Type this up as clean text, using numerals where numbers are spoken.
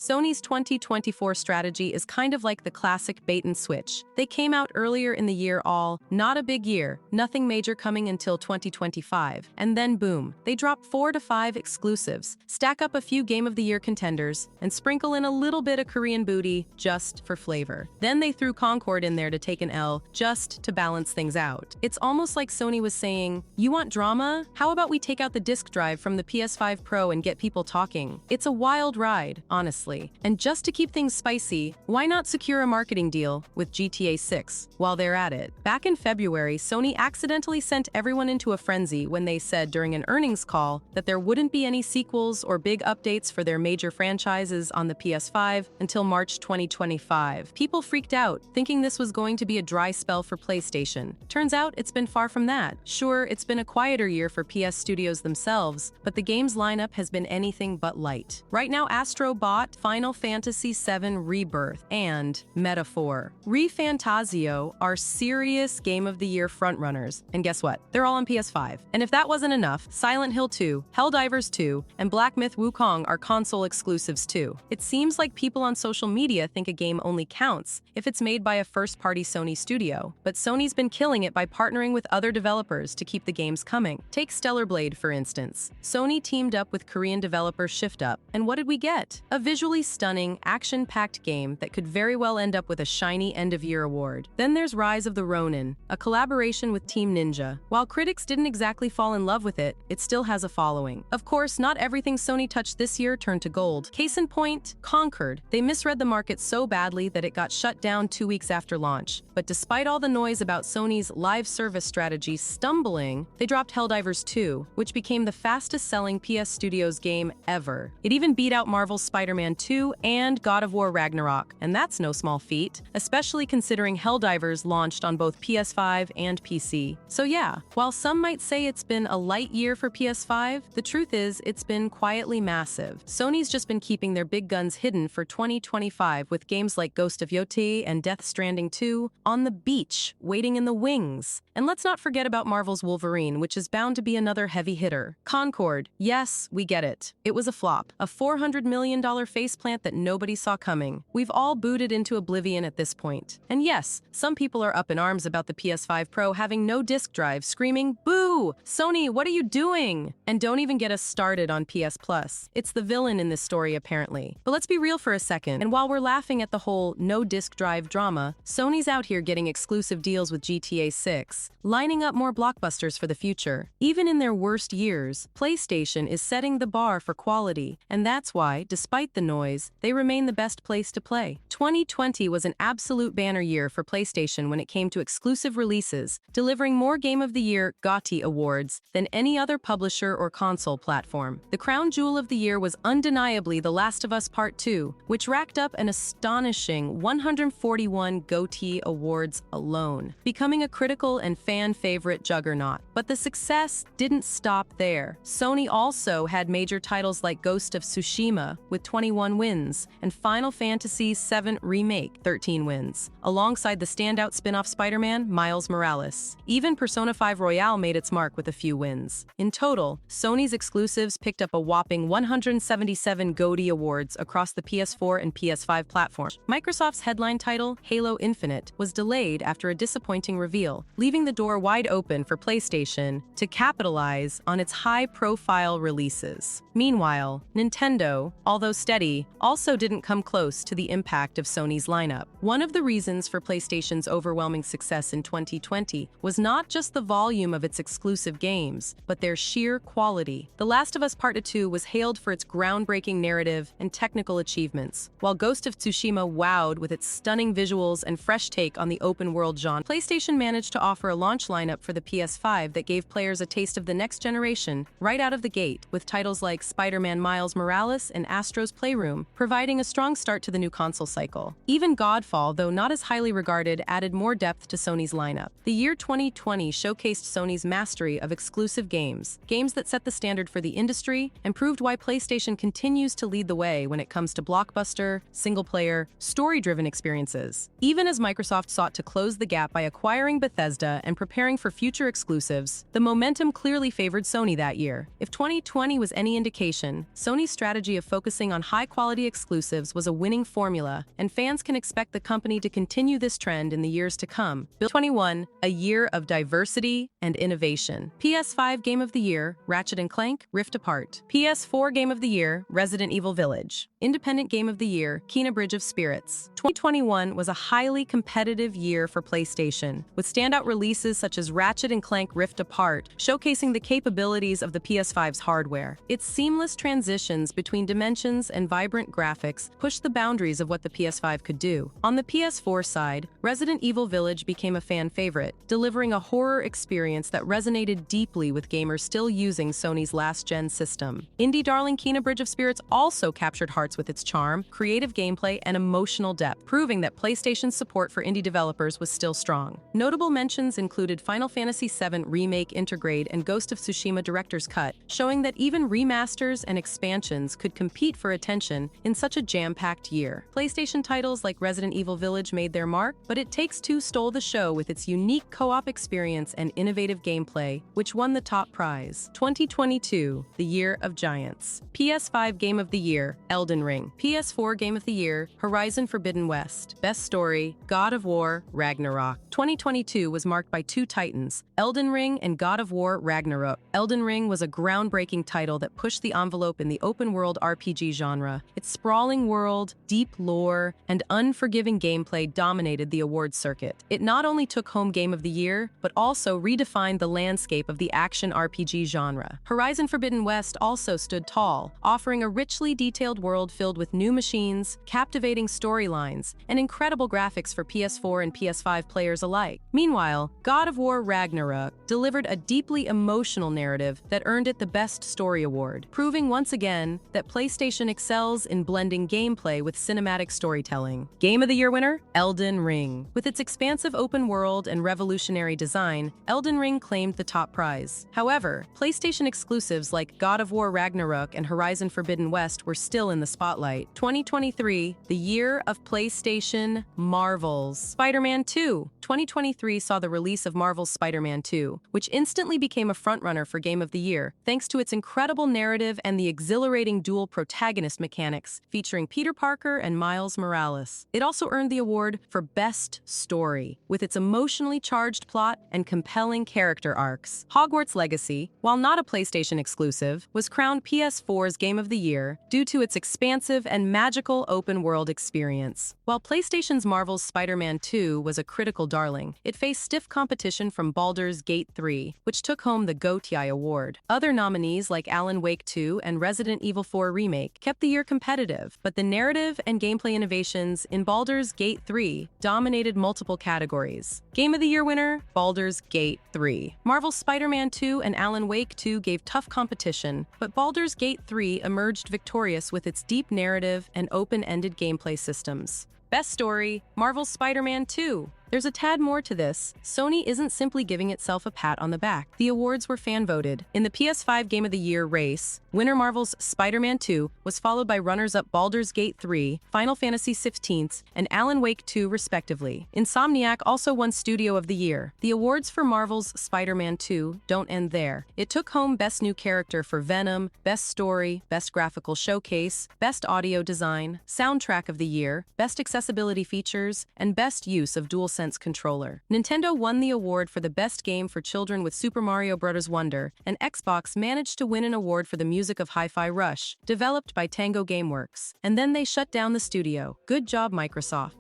Sony's 2024 strategy is kind of like the classic bait and switch. They came out earlier in the year not a big year, nothing major coming until 2025, and then boom, they drop 4 to 5 exclusives, stack up a few Game of the Year contenders, and sprinkle in a little bit of Korean booty just for flavor. Then they threw Concord in there to take an L just to balance things out. It's almost like Sony was saying, you want drama? How about we take out the disk drive from the PS5 Pro and get people talking? It's a wild ride, honestly. And just to keep things spicy, why not secure a marketing deal with GTA 6 while they're at it? Back in February, Sony accidentally sent everyone into a frenzy when they said during an earnings call that there wouldn't be any sequels or big updates for their major franchises on the PS5 until March 2025. People freaked out, thinking this was going to be a dry spell for PlayStation. Turns out it's been far from that. Sure, it's been a quieter year for PS studios themselves, but the game's lineup has been anything but light. Right now, Astro Bot, Final Fantasy VII Rebirth, and Metaphor. ReFantazio are serious Game of the Year frontrunners, and guess what? They're all on PS5. And if that wasn't enough, Silent Hill 2, Helldivers 2, and Black Myth Wukong are console exclusives too. It seems like people on social media think a game only counts if it's made by a first-party Sony studio, but Sony's been killing it by partnering with other developers to keep the games coming. Take Stellar Blade, for instance. Sony teamed up with Korean developer Shift Up, and what did we get? A visually stunning, action-packed game that could very well end up with a shiny end-of-year award. Then there's Rise of the Ronin, a collaboration with Team Ninja. While critics didn't exactly fall in love with it, it still has a following. Of course, not everything Sony touched this year turned to gold. Case in point, Concord. They misread the market so badly that it got shut down 2 weeks after launch. But despite all the noise about Sony's live service strategy stumbling, they dropped Helldivers 2, which became the fastest-selling PS Studios game ever. It even beat out Marvel's Spider-Man 2 and God of War Ragnarok, and that's no small feat, especially considering Helldivers launched on both PS5 and PC. So yeah, while some might say it's been a light year for PS5, the truth is it's been quietly massive. Sony's just been keeping their big guns hidden for 2025 with games like Ghost of GOTY and Death Stranding 2 on the beach, waiting in the wings. And let's not forget about Marvel's Wolverine, which is bound to be another heavy hitter. Concord, yes, we get it. It was a flop, a $400 million faceplant that nobody saw coming. We've all booted into oblivion at this point. And yes, some people are up in arms about the PS5 Pro having no disk drive, screaming, "Boo! Sony, what are you doing?" And don't even get us started on PS Plus. It's the villain in this story, apparently. But let's be real for a second, and while we're laughing at the whole no disk drive drama, Sony's out here getting exclusive deals with GTA 6, lining up more blockbusters for the future. Even in their worst years, PlayStation is setting the bar for quality, and that's why, despite the noise, they remain the best place to play. 2020 was an absolute banner year for PlayStation when it came to exclusive releases, delivering more Game of the Year GOTY awards than any other publisher or console platform. The crown jewel of the year was undeniably The Last of Us Part 2, which racked up an astonishing 141 GOTY awards alone, becoming a critical and fan favorite juggernaut. But the success didn't stop there. Sony also had major titles like Ghost of Tsushima with 21 wins, and Final Fantasy VII Remake 13 wins, alongside the standout spin-off Spider-Man, Miles Morales. Even Persona 5 Royale made its mark with a few wins. In total, Sony's exclusives picked up a whopping 177 GOTY awards across the PS4 and PS5 platforms. Microsoft's headline title, Halo Infinite, was delayed after a disappointing reveal, leaving the door wide open for PlayStation to capitalize on its high-profile releases. Meanwhile, Nintendo, although steady, also didn't come close to the impact of Sony's lineup. One of the reasons for PlayStation's overwhelming success in 2020 was not just the volume of its exclusive games, but their sheer quality. The Last of Us Part 2 was hailed for its groundbreaking narrative and technical achievements, while Ghost of Tsushima wowed with its stunning visuals and fresh take on the open-world genre. PlayStation managed to offer a launch lineup for the PS5 that gave players a taste of the next generation right out of the gate, with titles like Spider-Man Miles Morales and Astro's Playroom, providing a strong start to the new console cycle. Even Godfall, though not as highly regarded, added more depth to Sony's lineup. The year 2020 showcased Sony's mastery of exclusive games that set the standard for the industry and proved why PlayStation continues to lead the way when it comes to blockbuster, single-player, story-driven experiences. Even as Microsoft sought to close the gap by acquiring Bethesda and preparing for future exclusives, the momentum clearly favored Sony that year. If 2020 was any indication, Sony's strategy of focusing on high high-quality exclusives was a winning formula, and fans can expect the company to continue this trend in the years to come. 21, a year of diversity and innovation. PS5 Game of the Year, Ratchet & Clank, Rift Apart. PS4 Game of the Year, Resident Evil Village. Independent Game of the Year, Kena Bridge of Spirits. 2021 was a highly competitive year for PlayStation, with standout releases such as Ratchet & Clank Rift Apart, showcasing the capabilities of the PS5's hardware. Its seamless transitions between dimensions and vibrant graphics pushed the boundaries of what the PS5 could do. On the PS4 side, Resident Evil Village became a fan favorite, delivering a horror experience that resonated deeply with gamers still using Sony's last-gen system. Indie darling Kena Bridge of Spirits also captured hearts with its charm, creative gameplay, and emotional depth, proving that PlayStation's support for indie developers was still strong. Notable mentions included Final Fantasy VII Remake Intergrade and Ghost of Tsushima Director's Cut, showing that even remasters and expansions could compete for attention in such a jam-packed year. PlayStation titles like Resident Evil Village made their mark, but It Takes Two stole the show with its unique co-op experience and innovative gameplay, which won the top prize. 2022, the Year of Giants. PS5 Game of the Year, Elden Ring. PS4 Game of the Year, Horizon Forbidden West. Best Story, God of War, Ragnarok. 2022 was marked by two titans, Elden Ring and God of War, Ragnarok. Elden Ring was a groundbreaking title that pushed the envelope in the open-world RPG genre. Its sprawling world, deep lore, and unforgiving gameplay dominated the awards circuit. It not only took home Game of the Year, but also redefined the landscape of the action RPG genre. Horizon Forbidden West also stood tall, offering a richly detailed world filled with new machines, captivating storylines, and incredible graphics for PS4 and PS5 players alike. Meanwhile, God of War Ragnarok delivered a deeply emotional narrative that earned it the Best Story award, proving once again that PlayStation excels in blending gameplay with cinematic storytelling. Game of the Year winner, Elden Ring. With its expansive open world and revolutionary design, Elden Ring claimed the top prize. However, PlayStation exclusives like God of War Ragnarok and Horizon Forbidden West were still in the spotlight. 2023, the year of PlayStation Marvels. Spider-Man 2. 2023 saw the release of Marvel's Spider-Man 2, which instantly became a frontrunner for Game of the Year, thanks to its incredible narrative and the exhilarating dual protagonist mechanics featuring Peter Parker and Miles Morales. It also earned the award for Best Story, with its emotionally charged plot and compelling character arcs. Hogwarts Legacy, while not a PlayStation exclusive, was crowned PS4's Game of the Year due to its expansive and magical open-world experience. While PlayStation's Marvel's Spider-Man 2 was a critical darling, it faced stiff competition from Baldur's Gate 3, which took home the GOTY award. Other nominees like Alan Wake 2 and Resident Evil 4 Remake kept the year competitive, but the narrative and gameplay innovations in Baldur's Gate 3 dominated multiple categories. Game of the Year winner, Baldur's Gate 3. Marvel's Spider-Man 2 and Alan Wake 2 gave tough competition, but Baldur's Gate 3 emerged victorious with its deep narrative and open-ended gameplay systems. Best Story, Marvel's Spider-Man 2. There's a tad more to this. Sony isn't simply giving itself a pat on the back. The awards were fan-voted. In the PS5 Game of the Year race, winner Marvel's Spider-Man 2 was followed by runners-up Baldur's Gate 3, Final Fantasy XV, and Alan Wake 2 respectively. Insomniac also won Studio of the Year. The awards for Marvel's Spider-Man 2 don't end there. It took home Best New Character for Venom, Best Story, Best Graphical Showcase, Best Audio Design, Soundtrack of the Year, Best Accessibility Features, and Best Use of DualSense controller. Nintendo won the award for the best game for children with Super Mario Bros. Wonder, and Xbox managed to win an award for the music of Hi-Fi Rush, developed by Tango Gameworks. And then they shut down the studio. Good job, Microsoft.